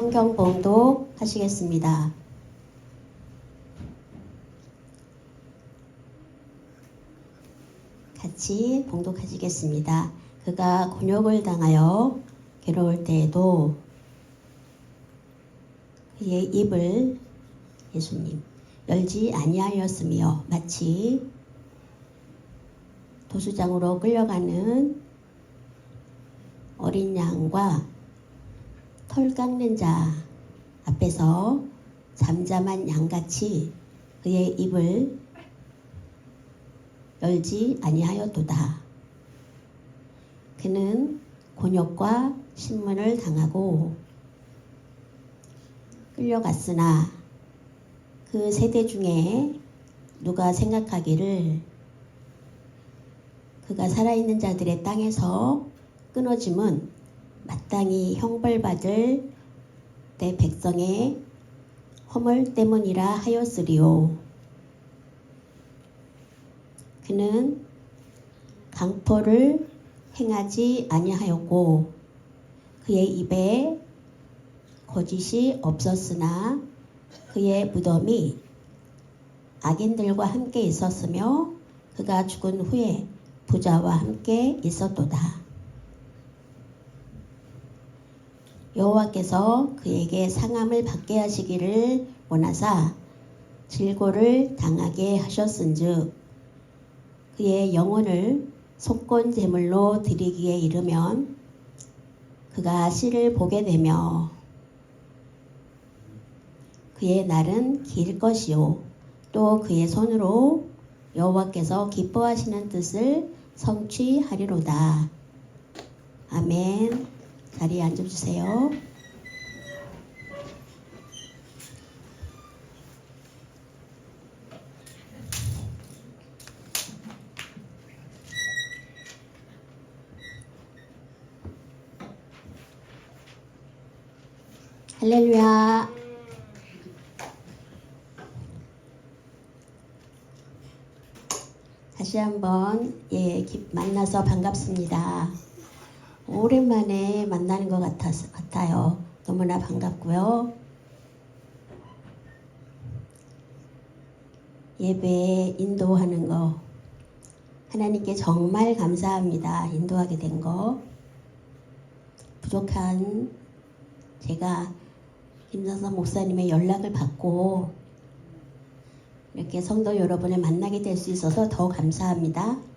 성경 봉독 하시겠습니다. 같이 봉독하시겠습니다. 그가 곤욕을 당하여 괴로울 때에도 그의 입을 예수님 열지 아니하였으며 마치 도수장으로 끌려가는 어린 양과 털 깎는 자 앞에서 잠잠한 양같이 그의 입을 열지 아니하였도다. 그는 곤욕과 신문을 당하고 끌려갔으나 그 세대 중에 누가 생각하기를 그가 살아있는 자들의 땅에서 끊어짐은 마땅히 형벌받을 내 백성의 허물 때문이라 하였으리요. 그는 강포를 행하지 아니하였고 그의 입에 거짓이 없었으나 그의 무덤이 악인들과 함께 있었으며 그가 죽은 후에 부자와 함께 있었도다. 여호와께서 그에게 상함을 받게 하시기를 원하사 질고를 당하게 하셨은즉 그의 영혼을 속건 제물로 드리기에 이르면 그가 씨를 보게 되며 그의 날은 길 것이요 또 그의 손으로 여호와께서 기뻐하시는 뜻을 성취하리로다. 아멘. 자리에 앉아주세요. 할렐루야. 다시 한번 만나서 반갑습니다. 오랜만에 만나는 것 같아요. 너무나 반갑고요. 예배 인도하는 거 하나님께 정말 감사합니다. 인도하게 된 거. 부족한 제가 김선선 목사님의 연락을 받고 이렇게 성도 여러분을 만나게 될 수 있어서 더 감사합니다.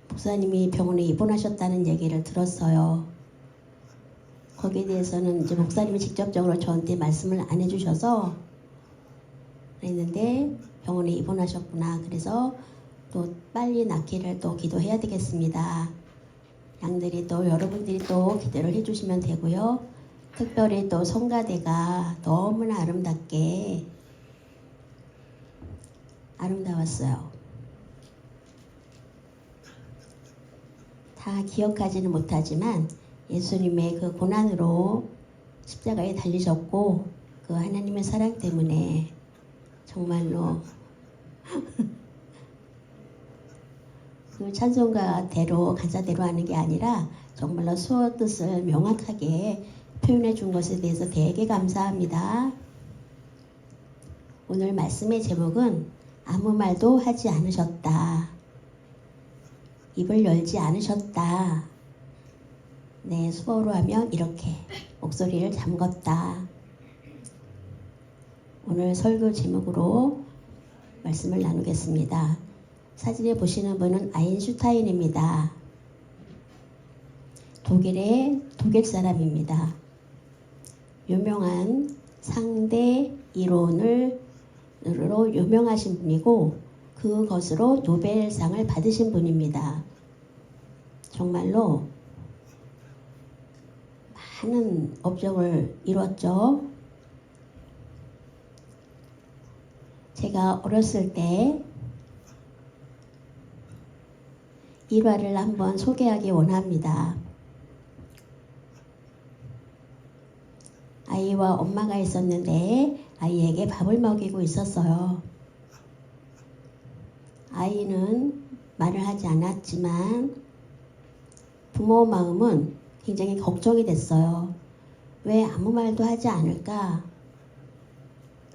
목사님이 병원에 입원하셨다는 얘기를 들었어요. 거기에 대해서는 이제 목사님이 직접적으로 저한테 말씀을 안 해주셔서 그랬는데 병원에 입원하셨구나. 그래서 또 빨리 낫기를 또 기도해야 되겠습니다. 양들이 또 여러분들이 또 기도를 해주시면 되고요. 특별히 또 성가대가 너무나 아름다웠어요. 다 기억하지는 못하지만 예수님의 그 고난으로 십자가에 달리셨고 그 하나님의 사랑 때문에 정말로 그 찬송가대로 가사대로 하는 게 아니라 정말로 수어 뜻을 명확하게 표현해 준 것에 대해서 되게 감사합니다. 오늘 말씀의 제목은 아무 말도 하지 않으셨다. 입을 열지 않으셨다. 네, 수어로 하면 이렇게 목소리를 잠궜다. 오늘 설교 제목으로 말씀을 나누겠습니다. 사진에 보시는 분은 아인슈타인입니다. 독일 사람입니다. 유명한 상대 이론으로 유명하신 분이고 그것으로 노벨상을 받으신 분입니다. 정말로 많은 업적을 이뤘죠. 제가 어렸을 때 일화를 한번 소개하기 원합니다. 아이와 엄마가 있었는데 아이에게 밥을 먹이고 있었어요. 아이는 말을 하지 않았지만 부모 마음은 굉장히 걱정이 됐어요. 왜 아무 말도 하지 않을까?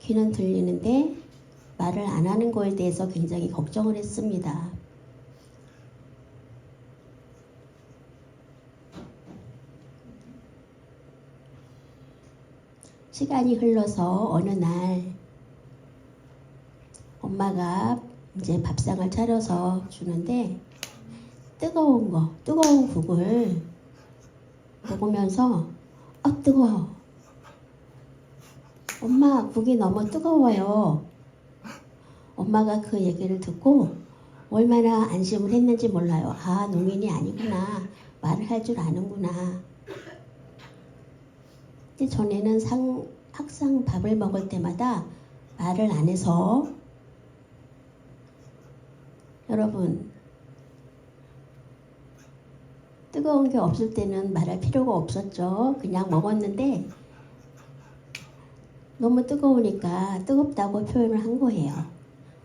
귀는 들리는데 말을 안 하는 거에 대해서 굉장히 걱정을 했습니다. 시간이 흘러서 어느 날 엄마가 이제 밥상을 차려서 주는데 뜨거운 국을 먹으면서 뜨거워. 엄마, 국이 너무 뜨거워요. 엄마가 그 얘기를 듣고 얼마나 안심을 했는지 몰라요. 아, 농인이 아니구나. 말을 할 줄 아는구나. 근데 전에는 항상 밥을 먹을 때마다 말을 안 해서 여러분, 뜨거운 게 없을 때는 말할 필요가 없었죠. 그냥 먹었는데 너무 뜨거우니까 뜨겁다고 표현을 한 거예요.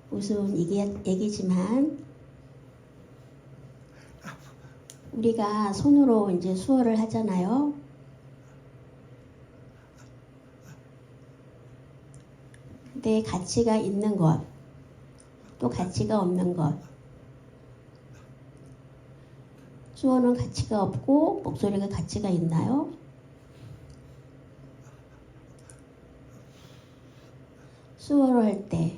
우스운 얘기지만 우리가 손으로 이제 수어를 하잖아요. 근데 가치가 있는 것, 또 가치가 없는 것. 수어는 가치가 없고 목소리가 가치가 있나요? 수어로 할 때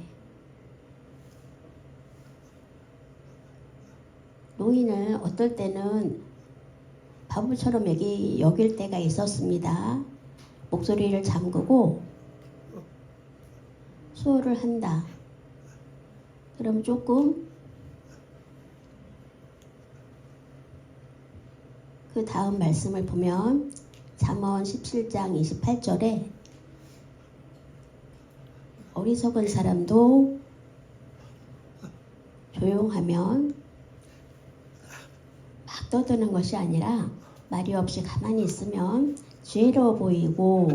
노인을 어떨 때는 바보처럼 여길 때가 있었습니다. 목소리를 잠그고 수어를 한다. 그럼 조금 그 다음 말씀을 보면 잠언 17장 28절에 어리석은 사람도 조용하면 막 떠드는 것이 아니라 말이 없이 가만히 있으면 지혜로워 보이고,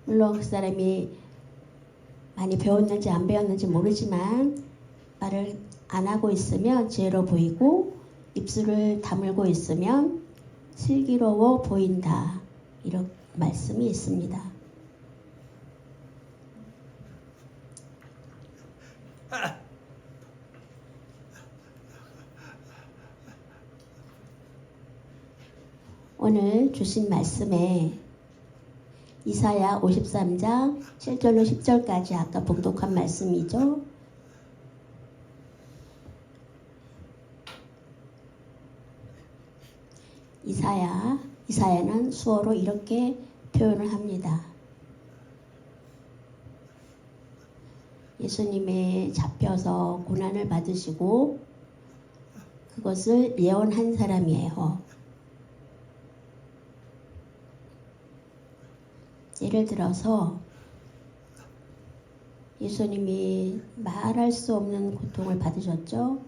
물론 그 사람이 많이 배웠는지 안 배웠는지 모르지만 말을 안 하고 있으면 지혜로워 보이고 입술을 다물고 있으면 슬기로워 보인다. 이런 말씀이 있습니다. 오늘 주신 말씀에 이사야 53장 7절로 10절까지 아까 봉독한 말씀이죠. 이사야는 수어로 이렇게 표현을 합니다. 예수님의 잡혀서 고난을 받으시고 그것을 예언한 사람이에요. 예를 들어서 예수님이 말할 수 없는 고통을 받으셨죠.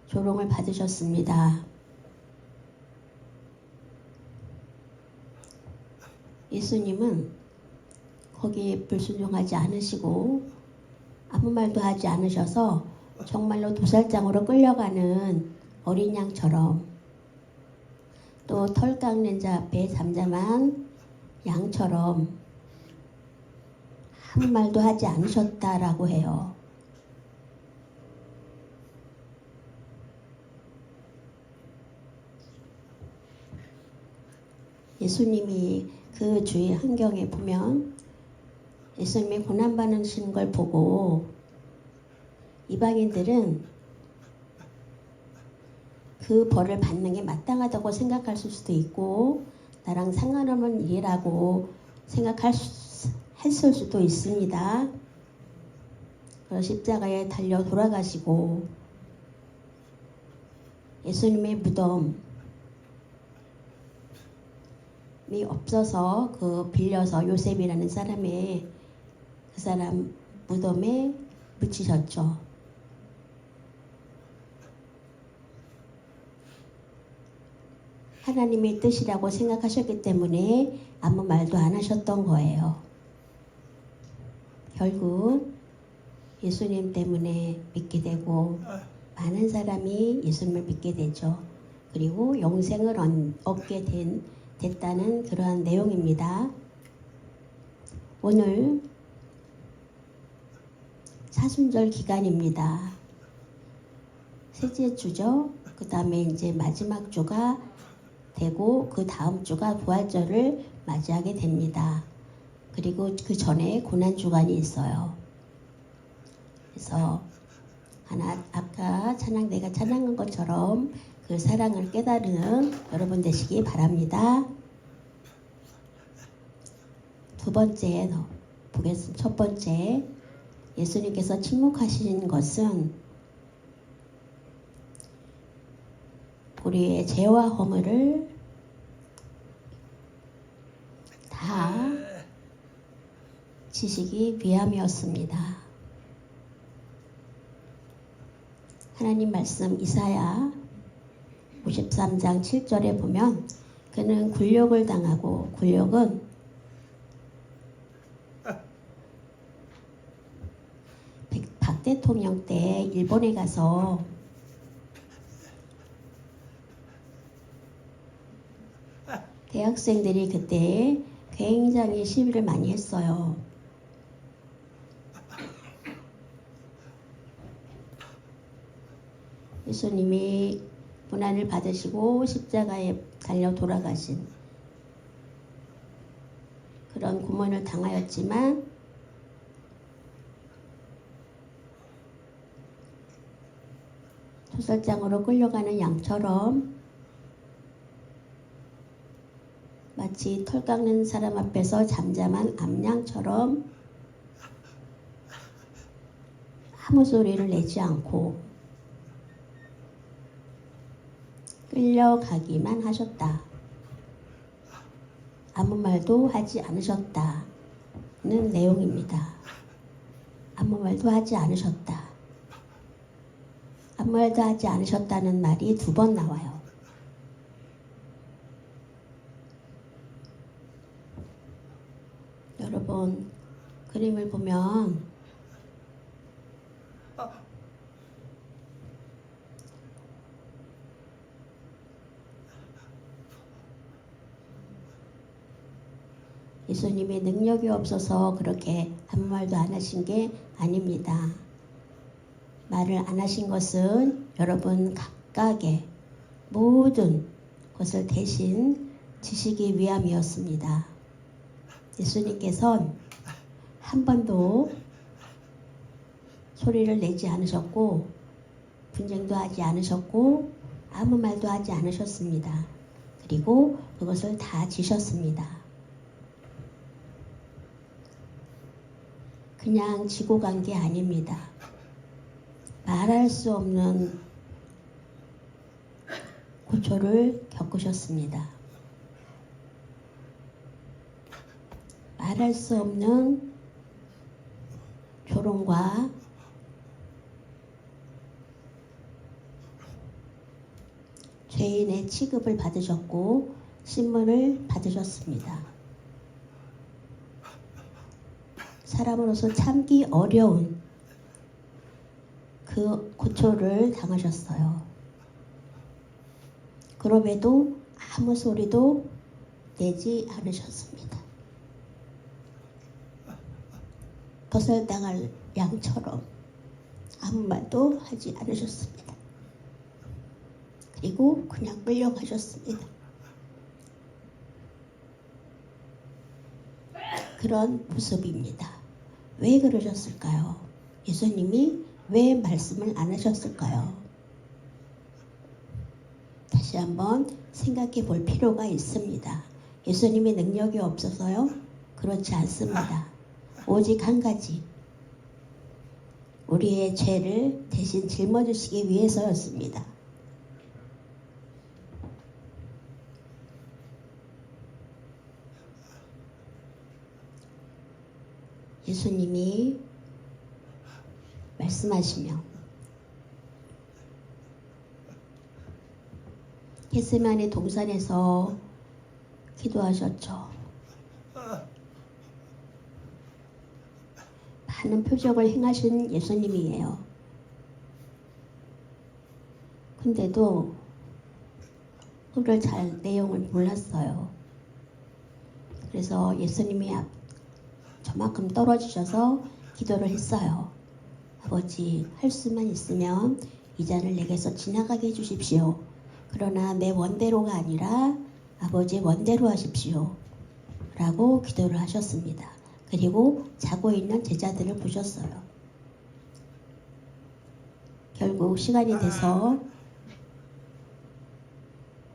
조롱을 받으셨습니다. 예수님은 거기에 불순종하지 않으시고 아무 말도 하지 않으셔서 정말로 도살장으로 끌려가는 어린 양처럼, 또 털 깎는 자 앞에 잠잠한 양처럼 아무 말도 하지 않으셨다라고 해요. 예수님이 그 주위 환경에 보면 예수님이 고난받으시는 걸 보고 이방인들은 그 벌을 받는 게 마땅하다고 생각했을 수도 있고 나랑 상관없는 일이라고 생각했을 수도 있습니다. 십자가에 달려 돌아가시고 예수님의 무덤이 없어서 그 빌려서 요셉이라는 사람의 그 사람 무덤에 묻히셨죠. 하나님의 뜻이라고 생각하셨기 때문에 아무 말도 안 하셨던 거예요. 결국 예수님 때문에 믿게 되고 많은 사람이 예수님을 믿게 되죠. 그리고 영생을 얻게 됐다는 그러한 내용입니다. 오늘 사순절 기간입니다. 셋째 주죠. 그 다음에 이제 마지막 주가 되고 그 다음 주가 부활절을 맞이하게 됩니다. 그리고 그 전에 고난 주간이 있어요. 그래서 아까 내가 찬양한 것처럼 그 사랑을 깨달은 여러분 되시기 바랍니다. 두 번째 보겠습니다. 첫 번째, 예수님께서 침묵하신 것은 우리의 죄와 허물을 다 지시기 위함이었습니다. 하나님 말씀 이사야 53장 7절에 보면 그는 굴욕을 당하고, 굴욕은 박 대통령 때 일본에 가서 대학생들이 그때 굉장히 시위를 많이 했어요. 예수님이 고난을 받으시고 십자가에 달려 돌아가신 그런 고문을 당하였지만 도살장으로 끌려가는 양처럼 마치 털 깎는 사람 앞에서 잠잠한 암양처럼 아무 소리를 내지 않고 끌려가기만 하셨다. 아무 말도 하지 않으셨다는 내용입니다. 아무 말도 하지 않으셨다. 아무 말도 하지 않으셨다는 말이 2번 나와요. 여러분, 그림을 보면 예수님의 능력이 없어서 그렇게 아무 말도 안 하신 게 아닙니다. 말을 안 하신 것은 여러분 각각의 모든 것을 대신 지시기 위함이었습니다. 예수님께서는 한 번도 소리를 내지 않으셨고 분쟁도 하지 않으셨고 아무 말도 하지 않으셨습니다. 그리고 그것을 다 지셨습니다. 그냥 지고 간 게 아닙니다. 말할 수 없는 고초를 겪으셨습니다. 말할 수 없는 조롱과 죄인의 취급을 받으셨고 신문을 받으셨습니다. 사람으로서 참기 어려운 그 고초를 당하셨어요. 그럼에도 아무 소리도 내지 않으셨습니다. 거슬당할 양처럼 아무 말도 하지 않으셨습니다. 그리고 그냥 끌려가셨습니다. 그런 모습입니다. 왜 그러셨을까요? 예수님이 왜 말씀을 안 하셨을까요? 다시 한번 생각해 볼 필요가 있습니다. 예수님의 능력이 없어서요? 그렇지 않습니다. 오직 한 가지, 우리의 죄를 대신 짊어지시기 위해서였습니다. 예수님이 말씀하시며 겟세마네 동산에서 기도하셨죠. 많은 표적을 행하신 예수님이에요. 근데도 표를 잘 내용을 몰랐어요. 그래서 예수님이 저만큼 떨어지셔서 기도를 했어요. 아버지, 할 수만 있으면 이 잔을 내게서 지나가게 해주십시오. 그러나 내 원대로가 아니라 아버지 원대로 하십시오. 라고 기도를 하셨습니다. 그리고 자고 있는 제자들을 부셨어요. 결국 시간이 돼서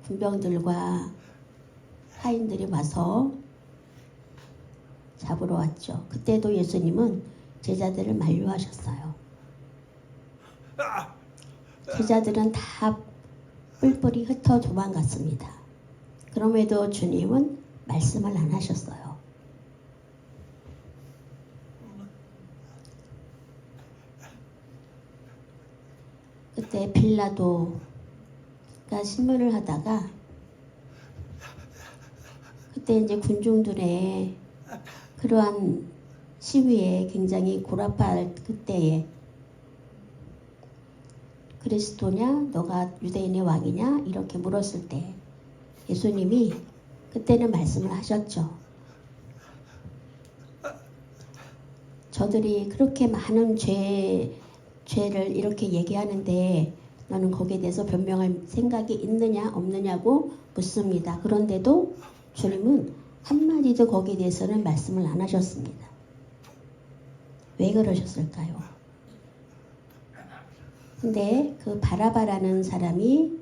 군병들과 하인들이 와서 잡으러 왔죠. 그때도 예수님은 제자들을 만류하셨어요. 제자들은 다 뿔뿔이 흩어 도망갔습니다. 그럼에도 주님은 말씀을 안 하셨어요. 그때 빌라도가 신문을 하다가 그때 이제 군중들의 그러한 시위에 굉장히 고라파할 그때에 그리스도냐 너가 유대인의 왕이냐 이렇게 물었을 때 예수님이 그때는 말씀을 하셨죠. 저들이 그렇게 많은 죄를 이렇게 얘기하는데 너는 거기에 대해서 변명할 생각이 있느냐 없느냐고 묻습니다. 그런데도 주님은 한마디도 거기에 대해서는 말씀을 안 하셨습니다. 왜 그러셨을까요? 근데 그 바라바라는 사람이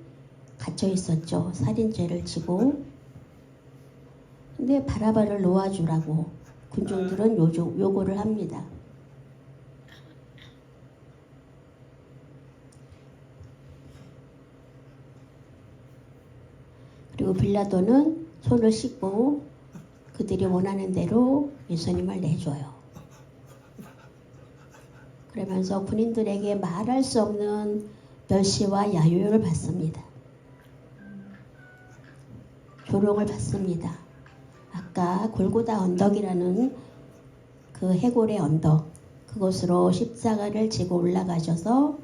갇혀 있었죠. 살인죄를 지고. 근데 바라바를 놓아주라고 군중들은 요구를 합니다. 그리고 빌라도는 손을 씻고 그들이 원하는 대로 예수님을 내줘요. 그러면서 군인들에게 말할 수 없는 멸시와 야유를 받습니다. 조롱을 받습니다. 아까 골고다 언덕이라는 그 해골의 언덕, 그곳으로 십자가를 지고 올라가셔서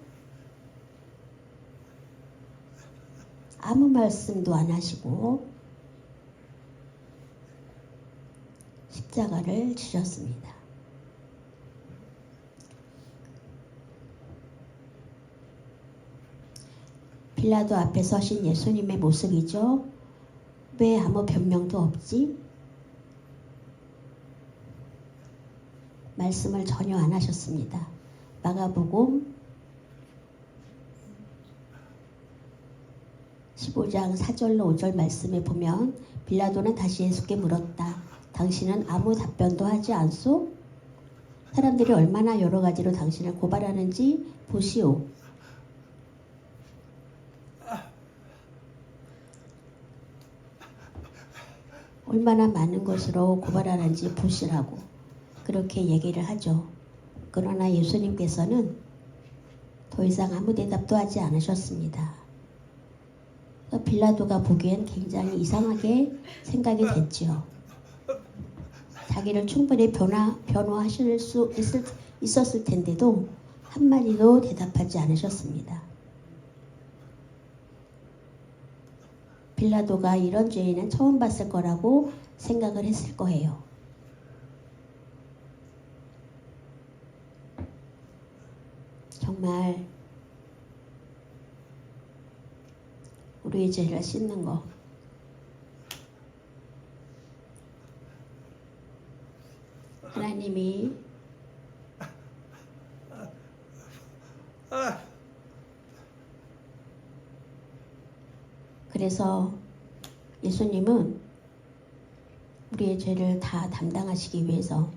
아무 말씀도 안 하시고 십자가를 지셨습니다. 빌라도 앞에 서신 예수님의 모습이죠. 왜 아무 변명도 없지? 말씀을 전혀 안 하셨습니다. 마가복음 15장 4절로 5절 말씀에 보면 빌라도는 다시 예수께 물었다. 당신은 아무 답변도 하지 않소? 사람들이 얼마나 여러 가지로 당신을 고발하는지 보시오. 얼마나 많은 것으로 고발하는지 보시라고 그렇게 얘기를 하죠. 그러나 예수님께서는 더 이상 아무 대답도 하지 않으셨습니다. 빌라도가 보기엔 굉장히 이상하게 생각이 됐지요. 자기를 충분히 변호하실 수 있었을 텐데도 한마디도 대답하지 않으셨습니다. 빌라도가 이런 죄인은 처음 봤을 거라고 생각을 했을 거예요. 정말 우리의 죄를 씻는 거 하나님이 그래서 예수님은 우리의 죄를 다 담당하시기 위해서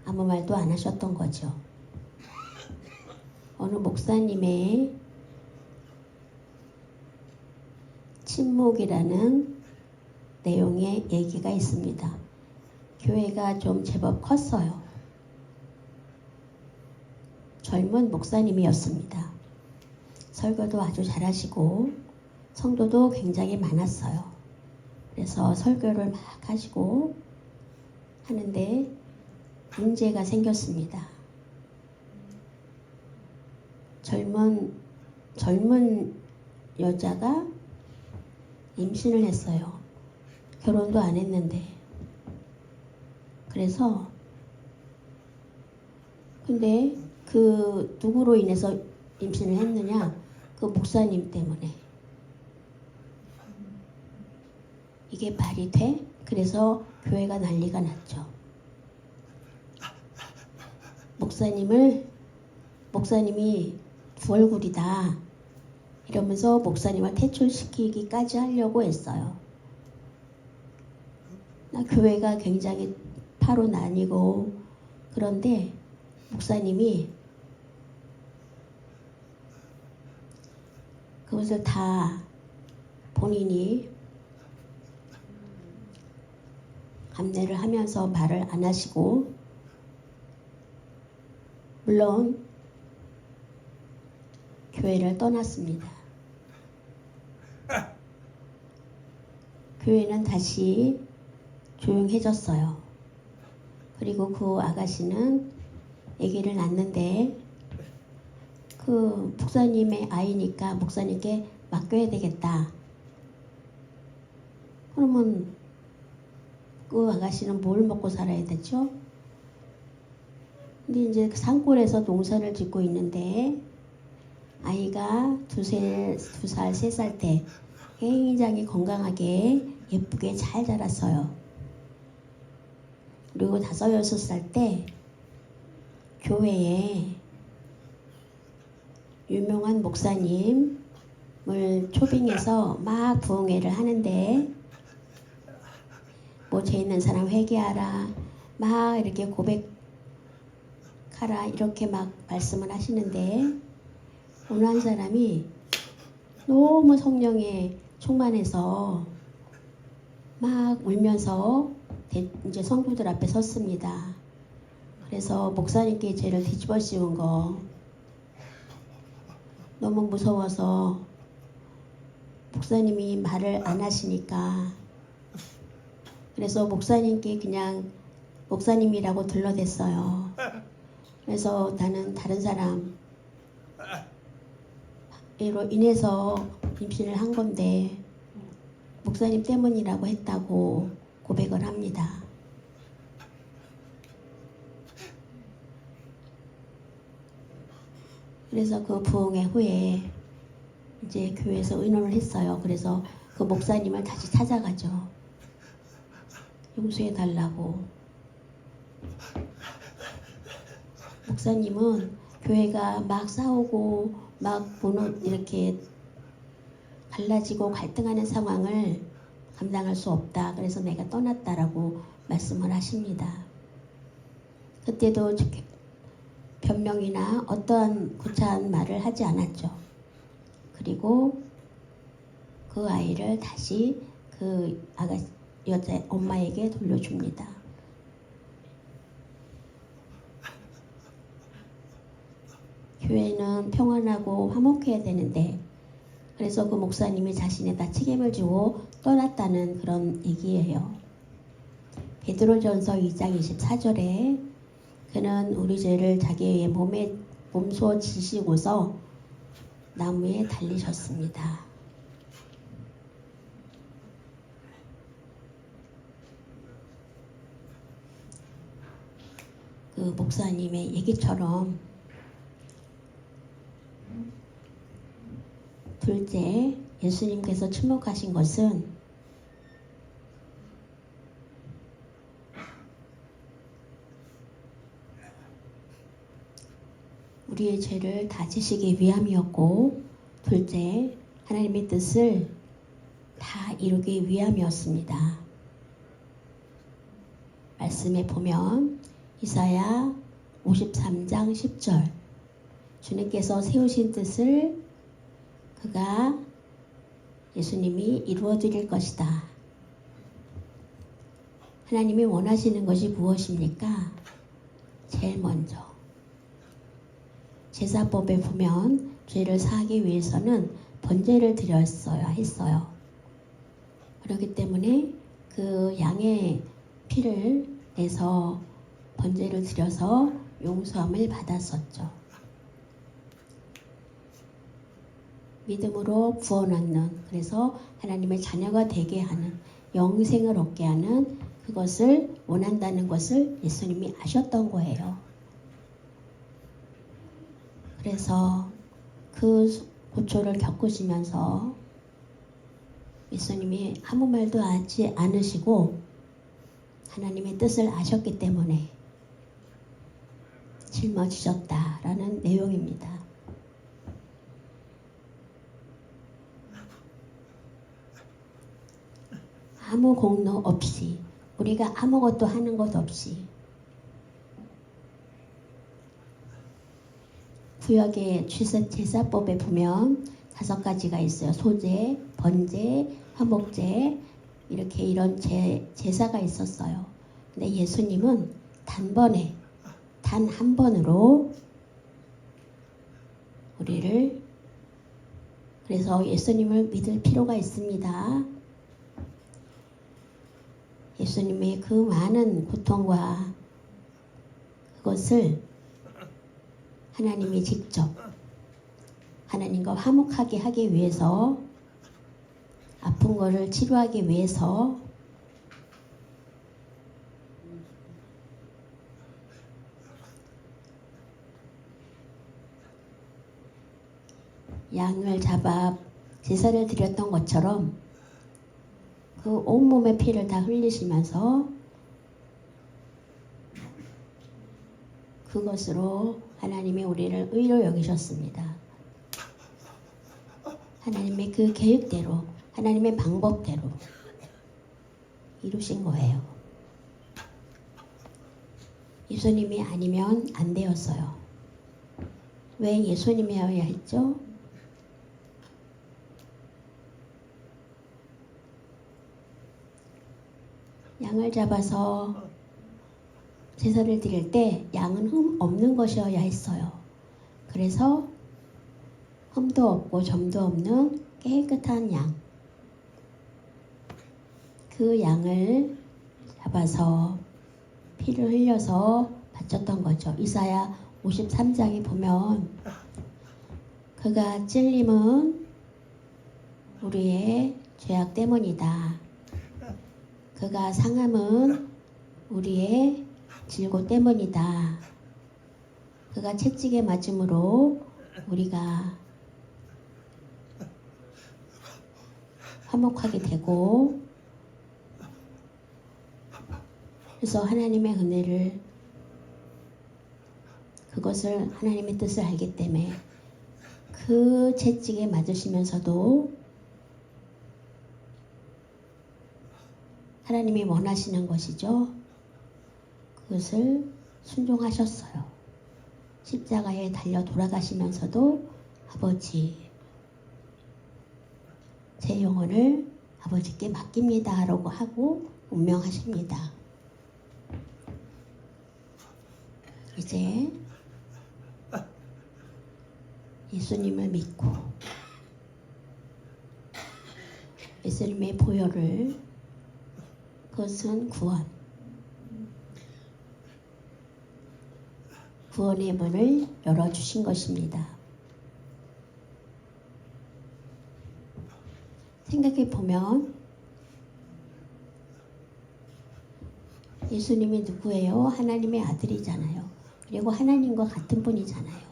아무 말도 안 하셨던 거죠. 어느 목사님의 침묵이라는 내용의 얘기가 있습니다. 교회가 좀 제법 컸어요. 젊은 목사님이었습니다. 설교도 아주 잘하시고 성도도 굉장히 많았어요. 그래서 설교를 막 하시고 하는데 문제가 생겼습니다. 젊은 여자가 임신을 했어요. 결혼도 안 했는데. 그래서 근데 그 누구로 인해서 임신을 했느냐? 그 목사님 때문에. 이게 말이 돼? 그래서 교회가 난리가 났죠. 목사님이 두 얼굴이다 이러면서 목사님을 퇴출시키기까지 하려고 했어요. 교회가 굉장히 파로 나뉘고 그런데 목사님이 그것을 다 본인이 감내를 하면서 말을 안 하시고, 물론 교회를 떠났습니다. 교회는 다시 조용해졌어요. 그리고 그 아가씨는 아기를 낳는데 그 목사님의 아이니까 목사님께 맡겨야 되겠다. 그러면 그 아가씨는 뭘 먹고 살아야 되죠? 근데 이제 산골에서 농사를 짓고 있는데 아이가 두 살, 3살 때 굉장히 건강하게 예쁘게 잘 자랐어요. 그리고 5, 6살 때 교회에 유명한 목사님을 초빙해서 막 부흥회를 하는데 뭐 죄 있는 사람 회개하라 막 이렇게 고백하라 이렇게 막 말씀을 하시는데 어느 한 사람이 너무 성령에 충만해서 막 울면서 이제 성도들 앞에 섰습니다. 그래서 목사님께 죄를 뒤집어 씌운 거 너무 무서워서 목사님이 말을 안 하시니까 그래서 목사님께 그냥 목사님이라고 둘러댔어요. 그래서 나는 다른 사람으로 인해서 임신을 한 건데 목사님 때문이라고 했다고 고백을 합니다. 그래서 그 부흥회 후에 이제 교회에서 의논을 했어요. 그래서 그 목사님을 다시 찾아가죠. 용서해 달라고. 목사님은 교회가 막 싸우고 막 이렇게 갈라지고 갈등하는 상황을 감당할 수 없다. 그래서 내가 떠났다라고 말씀을 하십니다. 그때도 변명이나 어떠한 구차한 말을 하지 않았죠. 그리고 그 아이를 다시 그 여자 엄마에게 돌려줍니다. 교회는 평안하고 화목해야 되는데 그래서 그 목사님이 자신에다 책임을 지고 떠났다는 그런 얘기예요. 베드로전서 2장 24절에 그는 우리 죄를 자기의 몸소 지시고서 나무에 달리셨습니다. 그 목사님의 얘기처럼 둘째, 예수님께서 침묵하신 것은 우리의 죄를 다 지시기 위함이었고, 둘째, 하나님의 뜻을 다 이루기 위함이었습니다. 말씀에 보면 이사야 53장 10절 주님께서 세우신 뜻을 그가 예수님이 이루어 드릴 것이다. 하나님이 원하시는 것이 무엇입니까? 제일 먼저 제사법에 보면 죄를 사하기 위해서는 번제를 드렸어야 했어요. 그렇기 때문에 그 양의 피를 내서 번제를 드려서 용서함을 받았었죠. 믿음으로 구원 얻는, 그래서 하나님의 자녀가 되게 하는, 영생을 얻게 하는 그것을 원한다는 것을 예수님이 아셨던 거예요. 그래서 그 고초를 겪으시면서 예수님이 아무 말도 하지 않으시고 하나님의 뜻을 아셨기 때문에 짊어지셨다라는 내용입니다. 아무 공로 없이, 우리가 아무것도 하는 것 없이, 구약의 제사법에 보면 5가지가 있어요. 소제, 번제, 화목제, 이렇게 이런 제사가 있었어요. 근데 예수님은 단번에, 단 한 번으로 우리를, 그래서 예수님을 믿을 필요가 있습니다. 예수님의 그 많은 고통과 그것을 하나님이 직접 하나님과 화목하게 하기 위해서, 아픈 거를 치료하기 위해서 양을 잡아 제사를 드렸던 것처럼 그 온몸의 피를 다 흘리시면서 그것으로 하나님이 우리를 의로 여기셨습니다. 하나님의 그 계획대로, 하나님의 방법대로 이루신 거예요. 예수님이 아니면 안 되었어요. 왜 예수님이어야 했죠? 양을 잡아서 제사를 드릴 때 양은 흠 없는 것이어야 했어요. 그래서 흠도 없고 점도 없는 깨끗한 양, 그 양을 잡아서 피를 흘려서 바쳤던 거죠. 이사야 53장에 보면 그가 찔림은 우리의 죄악 때문이다. 그가 상함은 우리의 질고 때문이다. 그가 채찍에 맞음으로 우리가 화목하게 되고, 그래서 하나님의 은혜를, 그것을 하나님의 뜻을 알기 때문에 그 채찍에 맞으시면서도 하나님이 원하시는 것이죠. 그것을 순종하셨어요. 십자가에 달려 돌아가시면서도 아버지, 제 영혼을 아버지께 맡깁니다 라고 하고 운명하십니다. 이제 예수님을 믿고 예수님의 보혈을, 그것은 구원의 문을 열어주신 것입니다. 생각해 보면 예수님이 누구예요? 하나님의 아들이잖아요. 그리고 하나님과 같은 분이잖아요.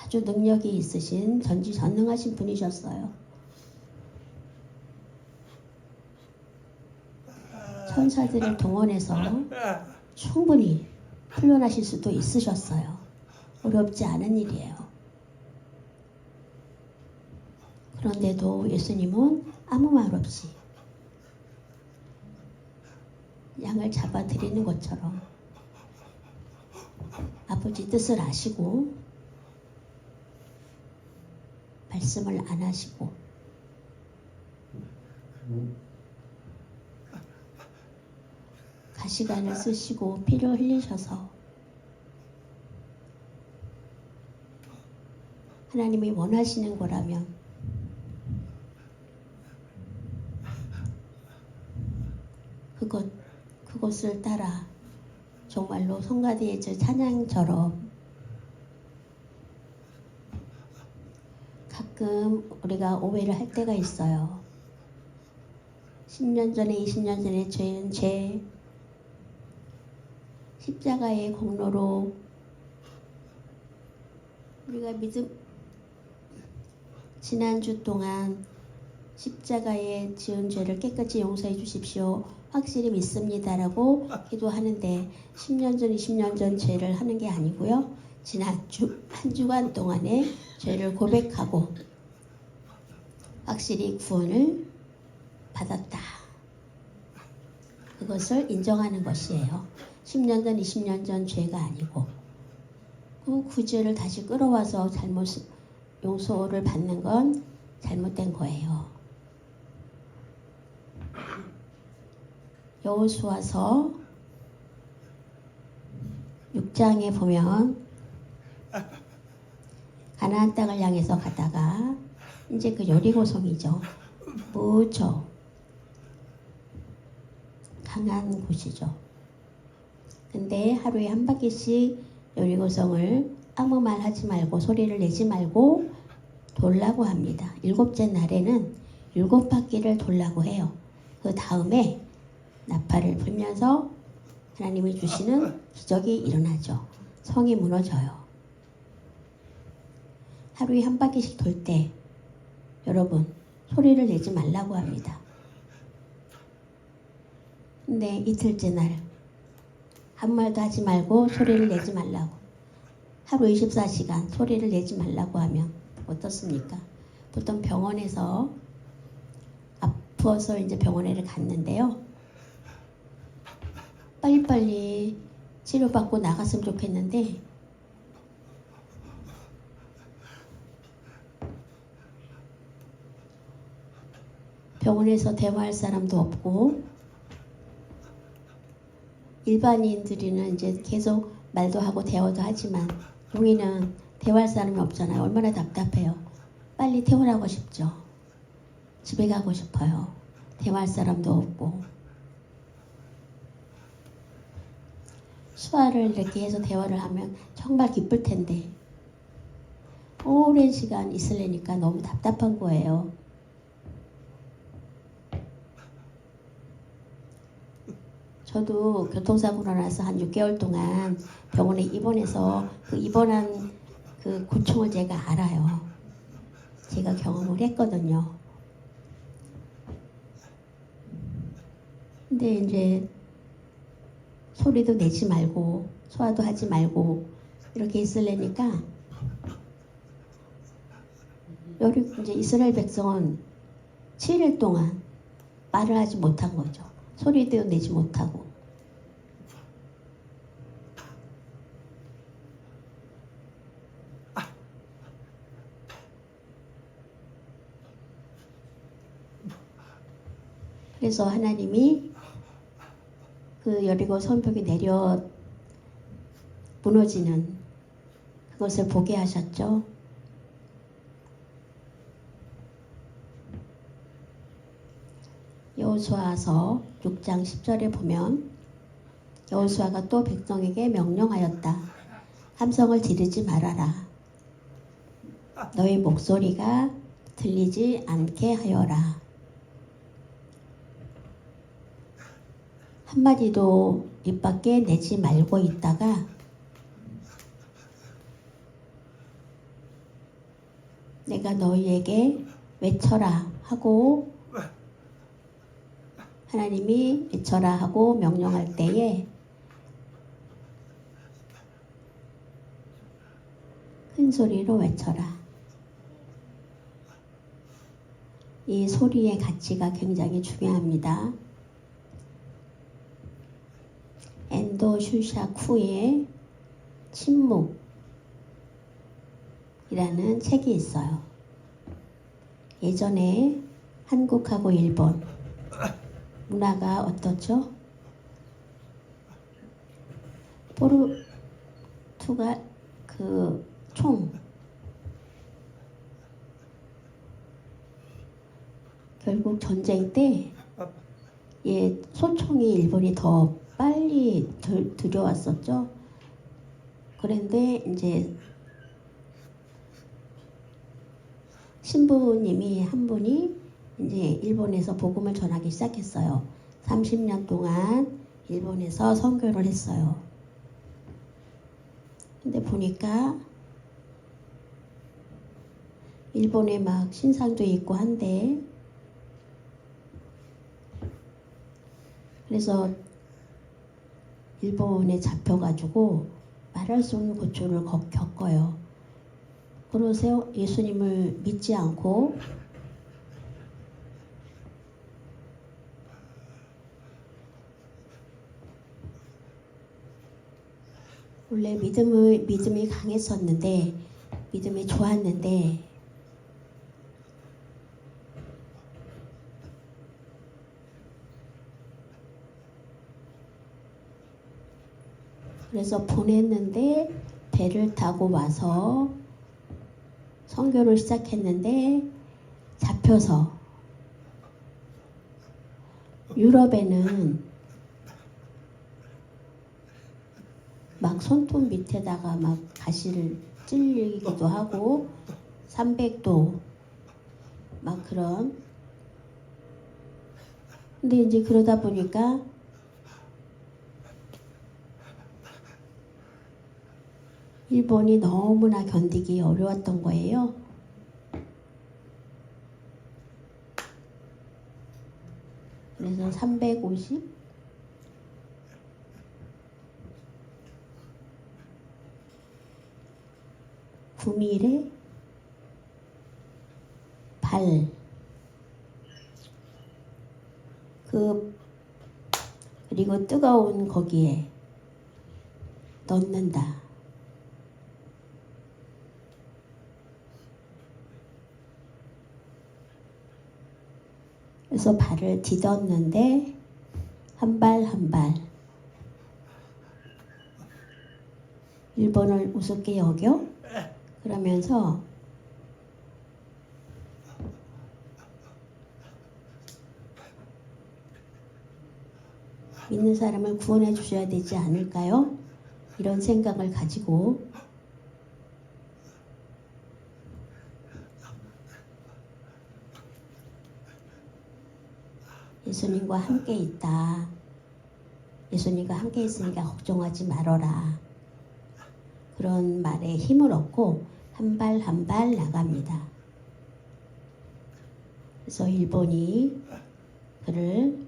아주 능력이 있으신 전지전능하신 분이셨어요. 천사들을 동원해서 충분히 훈련하실 수도 있으셨어요. 어렵지 않은 일이에요. 그런데도 예수님은 아무 말 없이 양을 잡아 드리는 것처럼 아버지 뜻을 아시고 말씀을 안 하시고 가시관을 쓰시고 피를 흘리셔서 하나님이 원하시는 거라면 그것을 따라 정말로 성가대의 찬양처럼 가끔 우리가 오해를 할 때가 있어요. 10년 전에 20년 전에 죄는 죄 십자가의 공로로 우리가 지난주 동안 십자가에 지은 죄를 깨끗이 용서해 주십시오. 확실히 믿습니다라고 기도하는데 10년 전, 20년 전 죄를 하는 게 아니고요. 지난주 한 주간 동안의 죄를 고백하고 확실히 구원을 받았다. 그것을 인정하는 것이에요. 10년 전, 20년 전 죄가 아니고 그 죄를 다시 끌어와서 용서를 받는 건 잘못된 거예요. 여호수아서 6장에 보면 가나안 땅을 향해서 가다가 이제 그 여리고성이죠. 무척 강한 곳이죠. 근데 하루에 한 바퀴씩 여리고성을 아무 말 하지 말고 소리를 내지 말고 돌라고 합니다. 7째 날에는 7바퀴를 돌라고 해요. 그 다음에 나팔을 불면서 하나님이 주시는 기적이 일어나죠. 성이 무너져요. 하루에 한 바퀴씩 돌 때 여러분 소리를 내지 말라고 합니다. 근데 이틀째 날 아무 말도 하지 말고 소리를 내지 말라고. 하루 24시간 소리를 내지 말라고 하면 어떻습니까? 보통 병원에서 아파서 이제 병원에 갔는데요. 빨리빨리 치료받고 나갔으면 좋겠는데 병원에서 대화할 사람도 없고 일반인들은 이제 계속 말도 하고 대화도 하지만 용인은 대화할 사람이 없잖아요. 얼마나 답답해요. 빨리 퇴원하고 싶죠. 집에 가고 싶어요. 대화할 사람도 없고 수화를 이렇게 해서 대화를 하면 정말 기쁠 텐데 오랜 시간 있으려니까 너무 답답한 거예요. 저도 교통사고로 나서 한 6개월 동안 병원에 입원해서 그 입원한 그 고충을 제가 알아요. 제가 경험을 했거든요. 근데 이제 소리도 내지 말고 소화도 하지 말고 이렇게 있으려니까 이제 이스라엘 백성은 7일 동안 말을 하지 못한 거죠. 소리도 내지 못하고. 그래서 하나님이 그 여리고 성벽이 내려 무너지는 그것을 보게 하셨죠. 여호수아서 6장 10절에 보면 여호수아가 또 백성에게 명령하였다. 함성을 지르지 말아라. 너희 목소리가 들리지 않게 하여라. 한마디도 입 밖에 내지 말고 있다가 내가 너희에게 외쳐라 하고 하나님이 외쳐라 하고 명령할 때에 큰 소리로 외쳐라. 이 소리의 가치가 굉장히 중요합니다. 엔도 슈샥 후의 침묵이라는 책이 있어요. 예전에 한국하고 일본 문화가 어떻죠? 포르투갈 그 총 결국 전쟁 때 소총이 일본이 더 빨리 들여왔었죠. 그런데 이제 신부님이 한 분이 이제 일본에서 복음을 전하기 시작했어요. 30년 동안 일본에서 선교를 했어요. 근데 보니까 일본에 막 신상도 있고 한데, 그래서 일본에 잡혀가지고 말할 수 없는 고초를 겪어요. 그러세요. 예수님을 믿지 않고 원래 믿음이 강했었는데, 믿음이 좋았는데, 그래서 보냈는데 배를 타고 와서 선교를 시작했는데 잡혀서 유럽에는 막 손톱 밑에다가 막 가시를 찔리기도 하고 300도 막 그런. 근데 이제 그러다 보니까 일본이 너무나 견디기 어려웠던 거예요. 그래서 350 9밀에 발 그리고 뜨거운 거기에 넣는다. 그래서 발을 디뎠는데 한 발 한 발 일본을 우습게 여겨? 그러면서 믿는 사람을 구원해 주셔야 되지 않을까요? 이런 생각을 가지고 예수님과 함께 있다. 예수님과 함께 있으니까 걱정하지 말어라. 그런 말에 힘을 얻고 한 발 한 발 나갑니다. 그래서 일본이 그를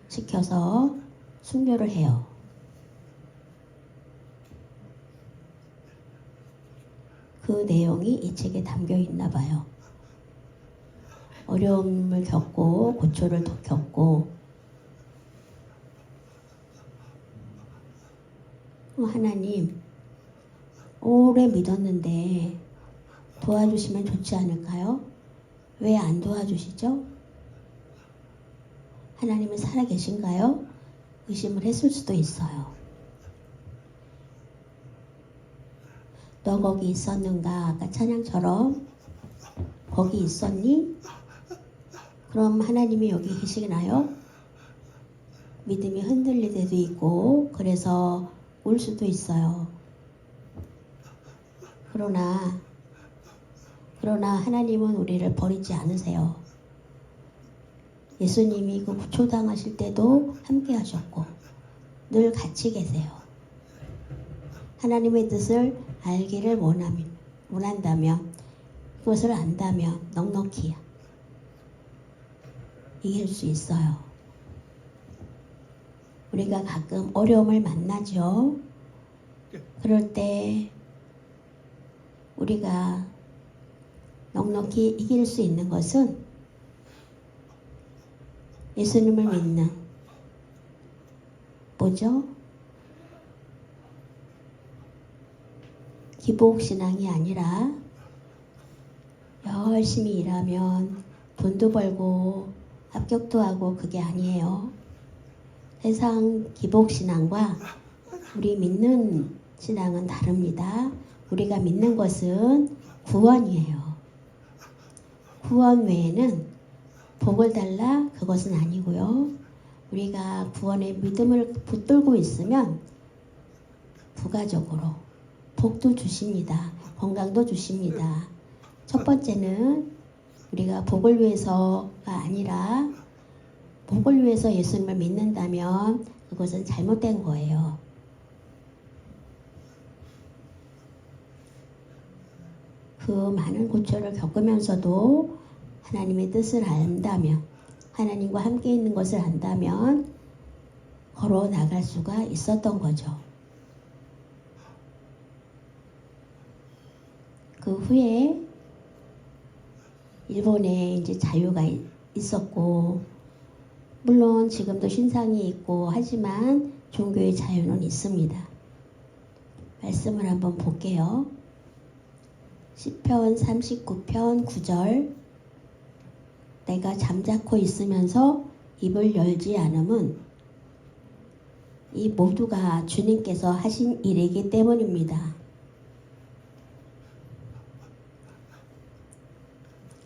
화형시켜서 순교를 해요. 그 내용이 이 책에 담겨 있나 봐요. 어려움을 겪고 고초를 겪고 하나님 오래 믿었는데 도와주시면 좋지 않을까요? 왜 안 도와주시죠? 하나님은 살아계신가요? 의심을 했을 수도 있어요. 너 거기 있었는가? 아까 찬양처럼 거기 있었니? 그럼 하나님이 여기 계시나요? 믿음이 흔들릴 때도 있고 그래서 올 수도 있어요. 그러나 하나님은 우리를 버리지 않으세요. 예수님이 그 구초당하실 때도 함께 하셨고 늘 같이 계세요. 하나님의 뜻을 알기를 원한다면 그것을 안다면 넉넉히 이길 수 있어요. 우리가 가끔 어려움을 만나죠. 그럴 때 우리가 넉넉히 이길 수 있는 것은 예수님을 믿는 뭐죠? 기복신앙이 아니라 열심히 일하면 돈도 벌고 합격도 하고 그게 아니에요. 세상 기복신앙과 우리 믿는 신앙은 다릅니다. 우리가 믿는 것은 구원이에요. 구원 외에는 복을 달라 그것은 아니고요. 우리가 구원의 믿음을 붙들고 있으면 부가적으로 복도 주십니다. 건강도 주십니다. 첫 번째는 우리가 복을 위해서가 아니라 복을 위해서 예수님을 믿는다면 그것은 잘못된 거예요. 그 많은 고초를 겪으면서도 하나님의 뜻을 안다면, 하나님과 함께 있는 것을 안다면 걸어 나갈 수가 있었던 거죠. 그 후에 일본에 이제 자유가 있었고, 물론 지금도 신상이 있고 하지만 종교의 자유는 있습니다. 말씀을 한번 볼게요. 시편 39편 9절. 내가 잠자코 있으면서 입을 열지 않음은 이 모두가 주님께서 하신 일이기 때문입니다.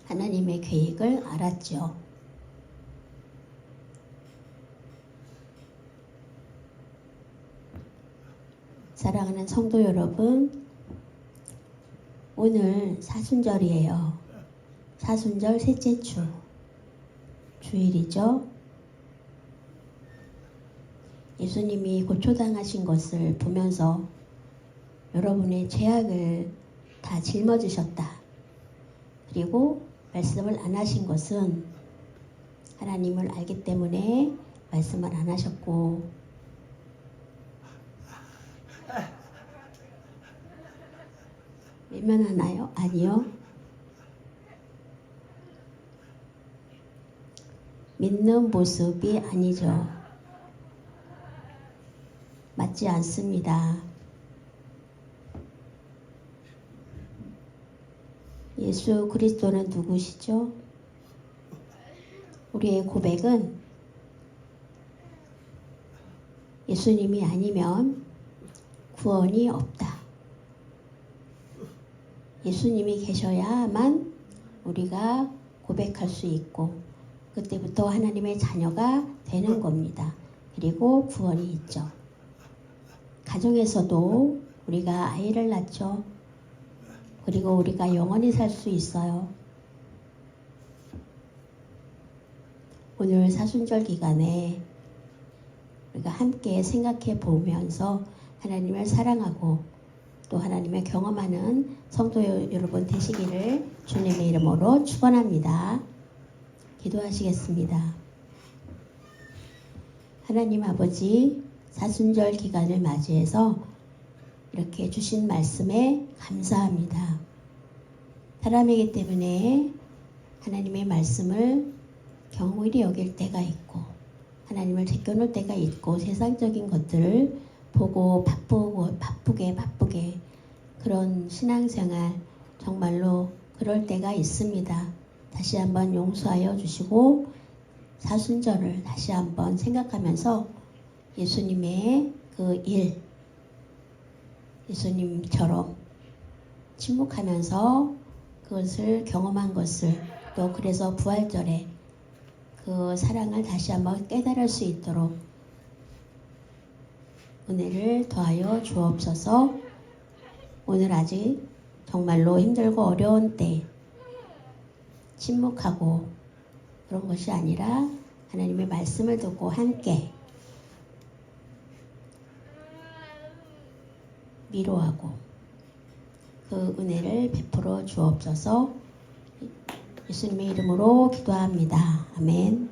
하나님의 계획을 알았죠. 사랑하는 성도 여러분, 오늘 사순절이에요. 사순절 셋째 주, 주일이죠. 예수님이 고초당하신 것을 보면서 여러분의 죄악을 다 짊어지셨다. 그리고 말씀을 안 하신 것은 하나님을 알기 때문에 말씀을 안 하셨고, 외면하나요? 아니요. 믿는 모습이 아니죠. 맞지 않습니다. 예수 그리스도는 누구시죠? 우리의 고백은 예수님이 아니면 구원이 없다. 예수님이 계셔야만 우리가 고백할 수 있고 그때부터 하나님의 자녀가 되는 겁니다. 그리고 구원이 있죠. 가정에서도 우리가 아이를 낳죠. 그리고 우리가 영원히 살 수 있어요. 오늘 사순절 기간에 우리가 함께 생각해 보면서 하나님을 사랑하고 또 하나님을 경험하는 성도 여러분 되시기를 주님의 이름으로 축원합니다. 기도하시겠습니다. 하나님 아버지, 사순절 기간을 맞이해서 이렇게 주신 말씀에 감사합니다. 사람이기 때문에 하나님의 말씀을 경홀히 여길 때가 있고 하나님을 제껴놓을 때가 있고 세상적인 것들을 보고 바쁘게 그런 신앙생활 정말로 그럴 때가 있습니다. 다시 한번 용서하여 주시고 사순절을 다시 한번 생각하면서 예수님의 그 일, 예수님처럼 침묵하면서 그것을 경험한 것을 또 그래서 부활절에 그 사랑을 다시 한번 깨달을 수 있도록 은혜를 더하여 주옵소서. 오늘 아직 정말로 힘들고 어려운 때 침묵하고 그런 것이 아니라 하나님의 말씀을 듣고 함께 위로하고 그 은혜를 베풀어 주옵소서. 예수님의 이름으로 기도합니다. 아멘.